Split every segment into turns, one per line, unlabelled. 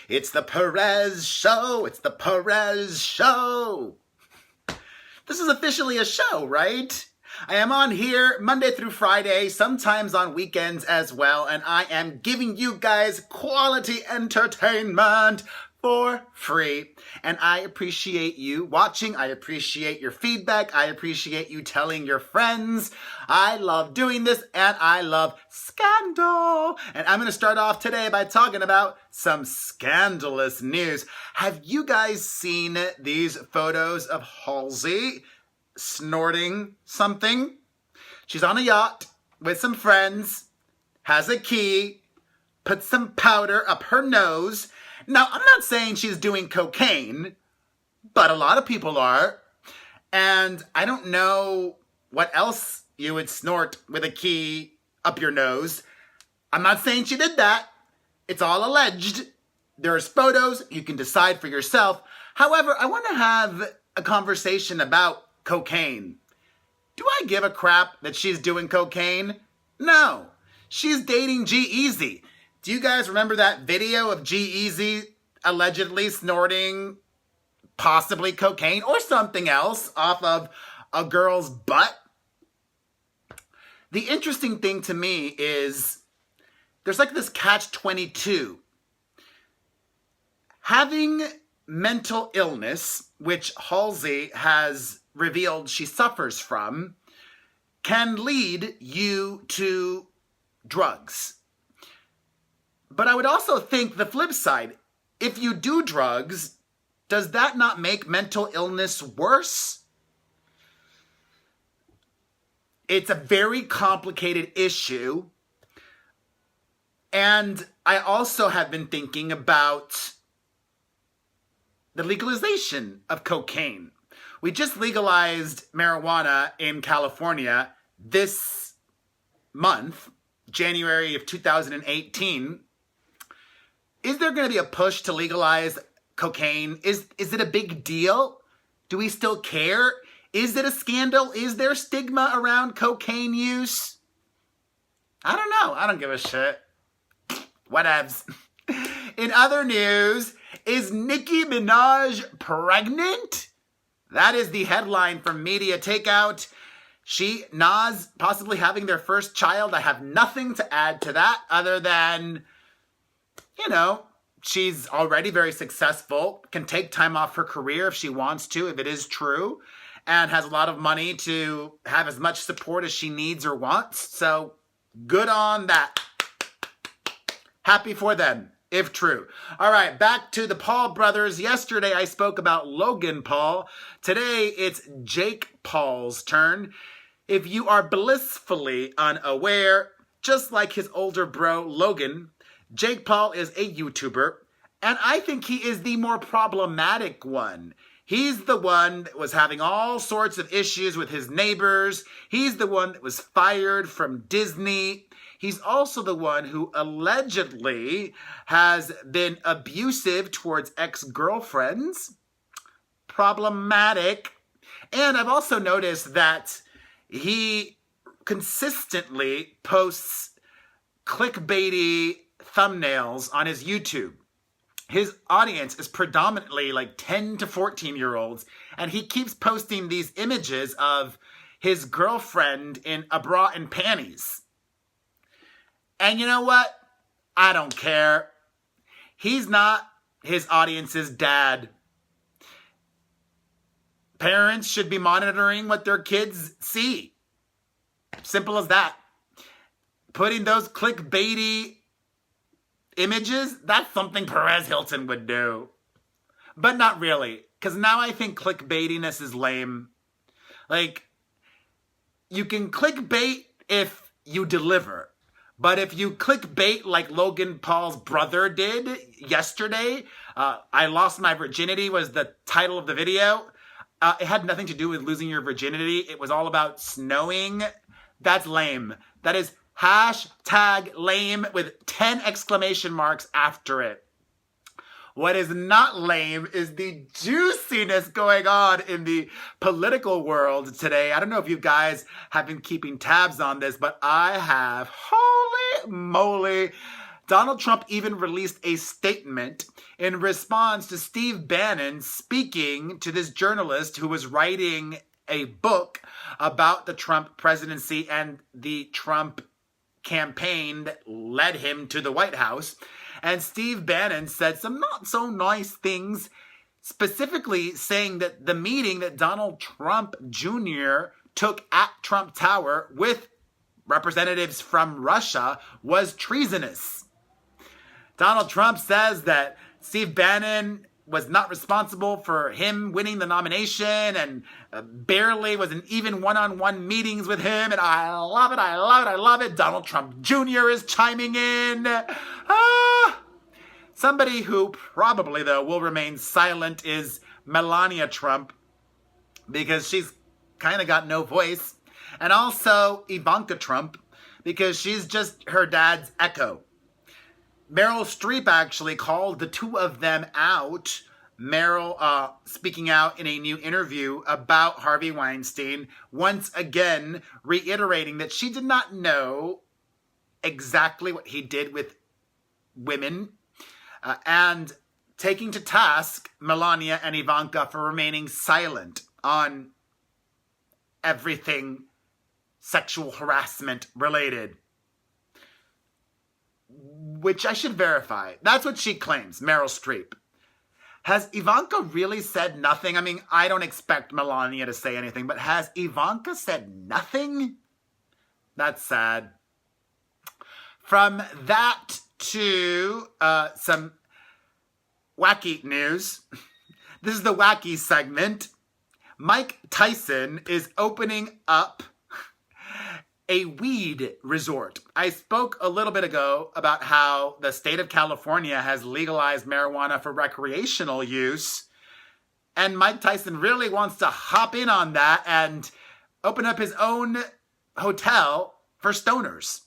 It's the Perez Show. It's the Perez Show. This is officially a show, right? I am on here Monday through Friday, sometimes on weekends as well, and I am giving you guys quality entertainment for free. And I appreciate you watching. I appreciate your feedback. I appreciate you telling your friends. I love doing this, and I love scandal. And I'm going to start off today by talking about some scandalous news. Have you guys seen these photos of Halsey snorting something? She's on a yacht with some friends, has a key, puts some powder up her nose. Now, I'm not saying she's doing cocaine, but a lot of people are. And I don't know what else you would snort with a key up your nose. I'm not saying she did that. It's all alleged. There's photos. You can decide for yourself. However, I want to have a conversation about cocaine. Do I give a crap that she's doing cocaine? No. She's dating G-Eazy. Do you guys remember that video of G-Eazy allegedly snorting possibly cocaine or something else off of a girl's butt? The interesting thing to me is there's like this catch-22. Having mental illness, which Halsey has revealed she suffers from, can lead you to drugs. But I would also think the flip side, if you do drugs, does that not make mental illness worse? It's a very complicated issue. And I also have been thinking about the legalization of cocaine. We just legalized marijuana in California this month, January of 2018. Is there going to be a push to legalize cocaine? Is it a big deal? Do we still care? Is it a scandal? Is there stigma around cocaine use? I don't know. I don't give a shit. Whatevs. In other news, is Nicki Minaj pregnant? That is the headline from Media Takeout. Nas possibly having their first child. I have nothing to add to that other than, she's already very successful, can take time off her career if she wants to, if it is true, and has a lot of money to have as much support as she needs or wants. So good on that. Happy for them, if true. All right, back to the Paul brothers. Yesterday I spoke about Logan Paul. Today it's Jake Paul's turn. If you are blissfully unaware, just like his older bro Logan, Jake Paul is a YouTuber, and I think he is the more problematic one. He's the one that was having all sorts of issues with his neighbors. He's the one that was fired from Disney. He's also the one who allegedly has been abusive towards ex-girlfriends. Problematic. And I've also noticed that he consistently posts clickbaity thumbnails on his YouTube. His audience is predominantly like 10 to 14-year-olds, and he keeps posting these images of his girlfriend in a bra and panties. And you know what? I don't care. He's not his audience's dad. Parents should be monitoring what their kids see. Simple as that. Putting those clickbaity images, that's something Perez Hilton would do. But not really, because now I think clickbaitiness is lame. Like, you can clickbait if you deliver. But if you clickbait like Logan Paul's brother did yesterday, I Lost My Virginity was the title of the video. It had nothing to do with losing your virginity. It was all about snowing. That's lame. That is hashtag lame with 10 exclamation marks after it. What is not lame is the juiciness going on in the political world today. I don't know if you guys have been keeping tabs on this, but I have. Holy moly. Donald Trump even released a statement in response to Steve Bannon speaking to this journalist who was writing a book about the Trump presidency and the Trump campaign that led him to the White House. And Steve Bannon said some not so nice things, specifically saying that the meeting that Donald Trump Jr. took at Trump Tower with representatives from Russia was treasonous. Donald Trump says that Steve Bannon was not responsible for him winning the nomination and barely was in even one-on-one meetings with him. And I love it, I love it, I love it. Donald Trump Jr. is chiming in. Somebody who probably, though, will remain silent is Melania Trump, because she's kind of got no voice. And also Ivanka Trump, because she's just her dad's echo. Meryl Streep actually called the two of them out. Meryl speaking out in a new interview about Harvey Weinstein, once again reiterating that she did not know exactly what he did with women, and taking to task Melania and Ivanka for remaining silent on everything sexual harassment related. Which I should verify. That's what she claims, Meryl Streep. Has Ivanka really said nothing? I mean, I don't expect Melania to say anything, but has Ivanka said nothing? That's sad. From that to some wacky news. This is the wacky segment. Mike Tyson is opening up a weed resort. I spoke a little bit ago about how the state of California has legalized marijuana for recreational use. And Mike Tyson really wants to hop in on that and open up his own hotel for stoners.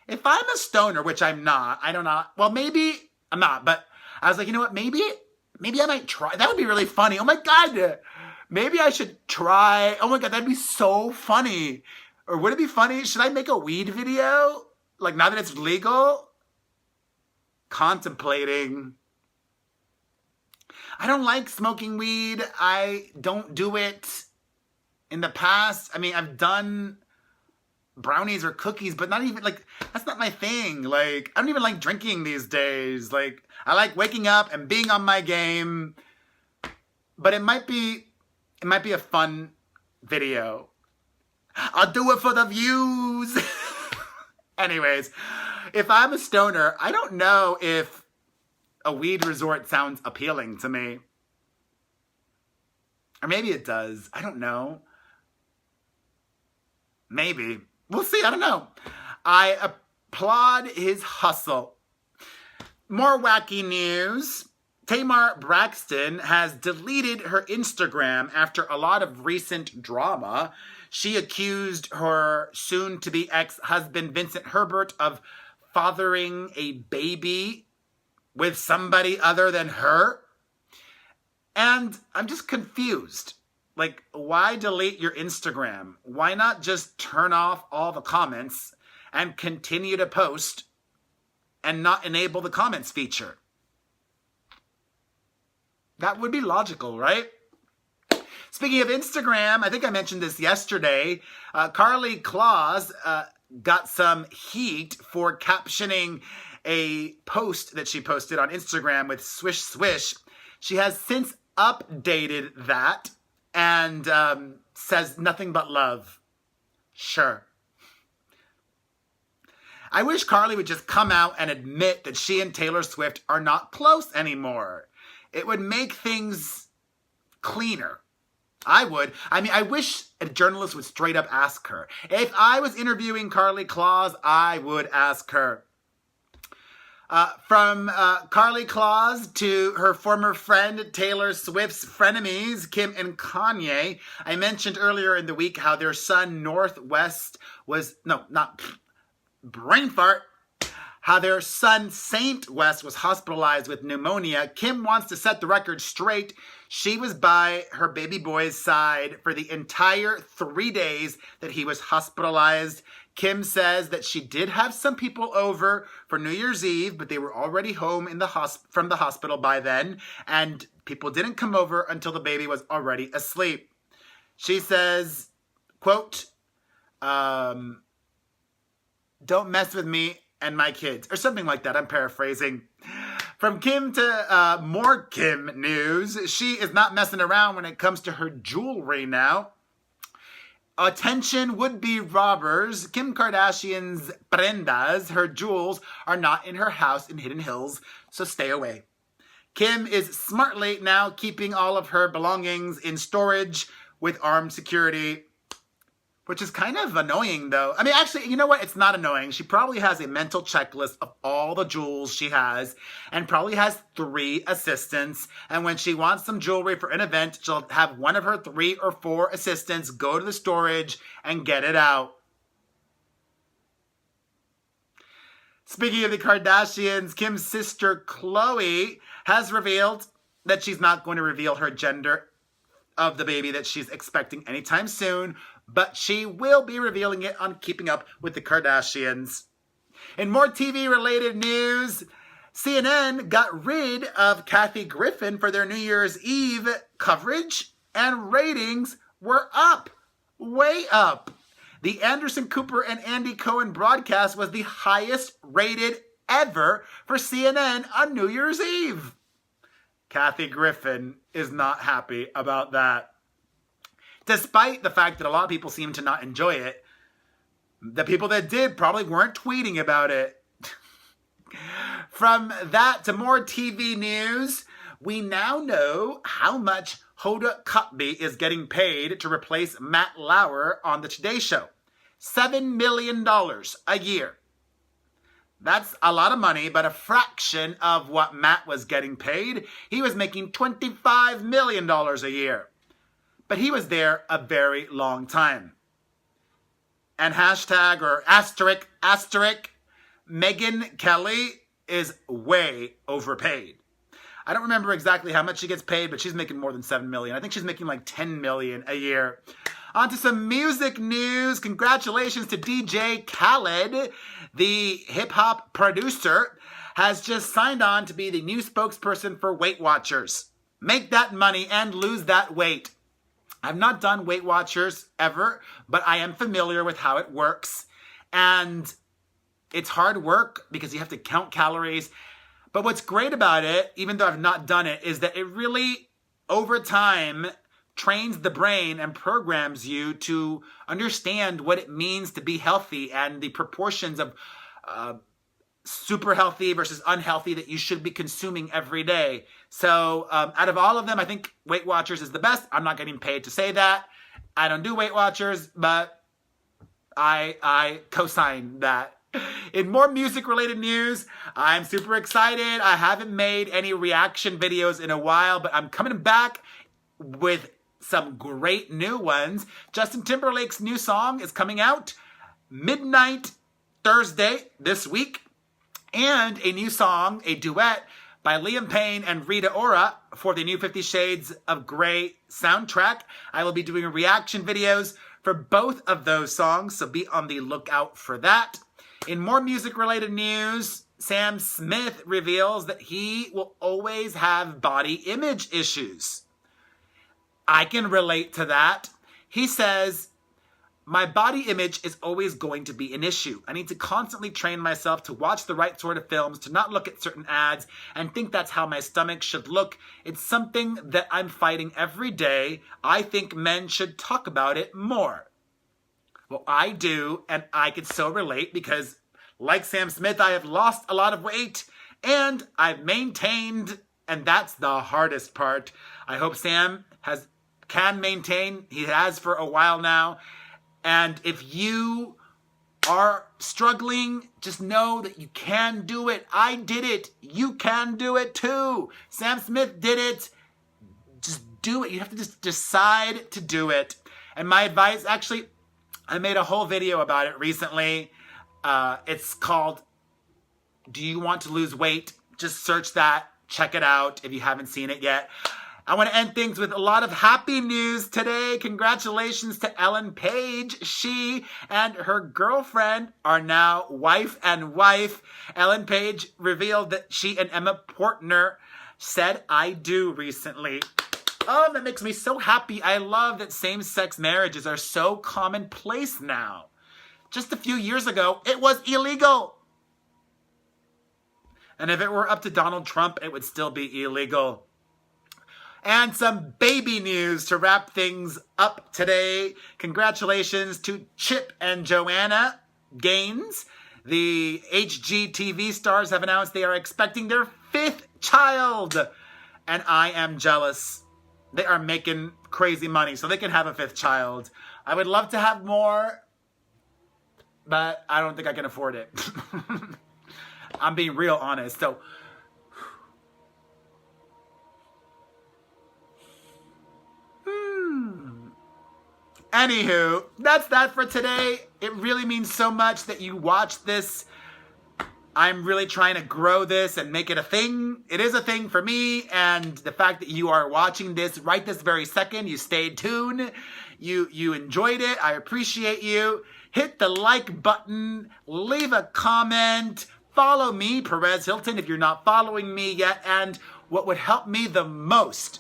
If I'm a stoner, which I'm not, I don't know. Well, maybe I'm not, but I was like, you know what? Maybe I might try. That would be really funny. Oh my God. Maybe I should try. Oh my God, that'd be so funny. Or would it be funny? Should I make a weed video? Like, now that it's legal? Contemplating. I don't like smoking weed. I don't do it in the past. I mean, I've done brownies or cookies, but not even, like, that's not my thing. Like, I don't even like drinking these days. Like, I like waking up and being on my game. But it might be a fun video. I'll do it for the views. Anyways, if I'm a stoner, I don't know if a weed resort sounds appealing to me. Or maybe it does. I don't know. Maybe. We'll see. I don't know. I applaud his hustle. More wacky news. Tamar Braxton has deleted her Instagram after a lot of recent drama. She accused her soon-to-be ex-husband, Vincent Herbert, of fathering a baby with somebody other than her. And I'm just confused. Like, why delete your Instagram? Why not just turn off all the comments and continue to post and not enable the comments feature? That would be logical, right? Speaking of Instagram, I think I mentioned this yesterday. Karlie Kloss got some heat for captioning a post that she posted on Instagram with swish swish. She has since updated that and says nothing but love. Sure. I wish Karlie would just come out and admit that she and Taylor Swift are not close anymore. It would make things cleaner. I would. I mean, I wish a journalist would straight up ask her. If I was interviewing Karlie Kloss, I would ask her. From Karlie Kloss to her former friend Taylor Swift's frenemies, Kim and Kanye. I mentioned earlier in the week how their son brain fart. How their son Saint West was hospitalized with pneumonia. Kim wants to set the record straight. She was by her baby boy's side for the entire 3 days that he was hospitalized. Kim says that she did have some people over for New Year's Eve, but they were already home from the hospital by then, and people didn't come over until the baby was already asleep. She says, quote, don't mess with me and my kids, or something like that. I'm paraphrasing. From Kim to more Kim news. She is not messing around when it comes to her jewelry now. Attention would-be robbers. Kim Kardashian's prendas, her jewels, are not in her house in Hidden Hills, so stay away. Kim is smartly now keeping all of her belongings in storage with armed security, which is kind of annoying, though. I mean, actually, you know what? It's not annoying. She probably has a mental checklist of all the jewels she has and probably has 3 assistants. And when she wants some jewelry for an event, she'll have one of her 3 or 4 assistants go to the storage and get it out. Speaking of the Kardashians, Kim's sister Khloe has revealed that she's not going to reveal her gender of the baby that she's expecting anytime soon, but she will be revealing it on Keeping Up with the Kardashians. In more TV-related news, CNN got rid of Kathy Griffin for their New Year's Eve coverage, and ratings were up, way up. The Anderson Cooper and Andy Cohen broadcast was the highest rated ever for CNN on New Year's Eve. Kathy Griffin is not happy about that. Despite the fact that a lot of people seem to not enjoy it, the people that did probably weren't tweeting about it. From that to more TV news, we now know how much Hoda Kotb is getting paid to replace Matt Lauer on the Today Show. $7 million a year. That's a lot of money, but a fraction of what Matt was getting paid. He was making $25 million a year. But he was there a very long time. And hashtag or asterisk, Megyn Kelly is way overpaid. I don't remember exactly how much she gets paid, but she's making more than $7 million. I think she's making like $10 million a year. On to some music news. Congratulations to DJ Khaled. The hip-hop producer has just signed on to be the new spokesperson for Weight Watchers. Make that money and lose that weight. I've not done Weight Watchers ever, but I am familiar with how it works. And it's hard work because you have to count calories. But what's great about it, even though I've not done it, is that it really, over time, trains the brain and programs you to understand what it means to be healthy and the proportions of super healthy versus unhealthy that you should be consuming every day. So out of all of them, I think Weight Watchers is the best. I'm not getting paid to say that. I don't do Weight Watchers, but I co-sign that. In more music-related news, I'm super excited. I haven't made any reaction videos in a while, but I'm coming back with some great new ones. Justin Timberlake's new song is coming out midnight Thursday this week. And a new song, a duet by Liam Payne and Rita Ora for the new 50 Shades of Grey soundtrack. I will be doing reaction videos for both of those songs, so be on the lookout for that. In more music-related news, Sam Smith reveals that he will always have body image issues. I can relate to that. He says, my body image is always going to be an issue. I need to constantly train myself to watch the right sort of films, to not look at certain ads and think that's how my stomach should look. It's something that I'm fighting every day. I think men should talk about it more. Well, I do, and I could so relate because, like Sam Smith, I have lost a lot of weight and I've maintained, and that's the hardest part. I hope Sam can maintain. He has for a while now. And if you are struggling, just know that you can do it. I did it. You can do it too. Sam Smith did it. Just do it. You have to just decide to do it. And my advice, actually, I made a whole video about it recently. It's called, Do You Want to Lose Weight? Just search that. Check it out if you haven't seen it yet. I want to end things with a lot of happy news today. Congratulations to Ellen Page. She and her girlfriend are now wife and wife. Ellen Page revealed that she and Emma Portner said "I do" recently. Oh, that makes me so happy. I love that same-sex marriages are so commonplace now. Just a few years ago, it was illegal. And if it were up to Donald Trump, it would still be illegal. And some baby news to wrap things up today. Congratulations to Chip and Joanna Gaines. The HGTV stars have announced they are expecting their 5th child. And I am jealous. They are making crazy money, so they can have a 5th child. I would love to have more, but I don't think I can afford it. I'm being real honest. So, anywho, that's that for today. It really means so much that you watch this. I'm really trying to grow this and make it a thing. It is a thing for me, and the fact that you are watching this right this very second, you stayed tuned, you enjoyed it, I appreciate you. Hit the like button, leave a comment, follow me, Perez Hilton, if you're not following me yet, and what would help me the most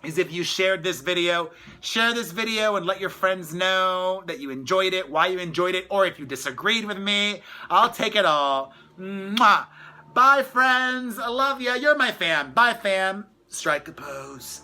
is if you shared this video. Share this video and let your friends know that you enjoyed it, why you enjoyed it, or if you disagreed with me. I'll take it all. Mwah. Bye, friends. I love ya. You're my fam. Bye, fam. Strike a pose.